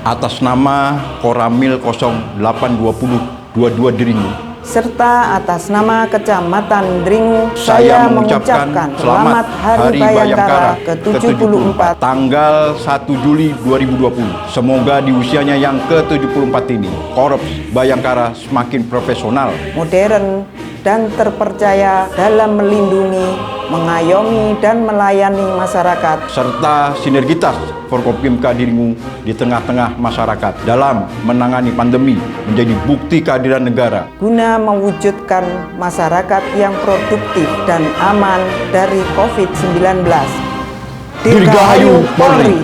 Atas nama Koramil 082022 Dringu, serta atas nama Kecamatan Dringu, saya mengucapkan selamat Hari Bayangkara ke-74 tanggal 1 Juli 2020. Semoga di usianya yang ke-74 ini, Korps Bayangkara semakin profesional, modern, dan terpercaya dalam melindungi, mengayomi, dan melayani masyarakat, serta sinergitas Forkopimka Dringu di tengah-tengah masyarakat dalam menangani pandemi menjadi bukti kehadiran negara guna mewujudkan masyarakat yang produktif dan aman dari COVID-19. Dirgahayu Polri.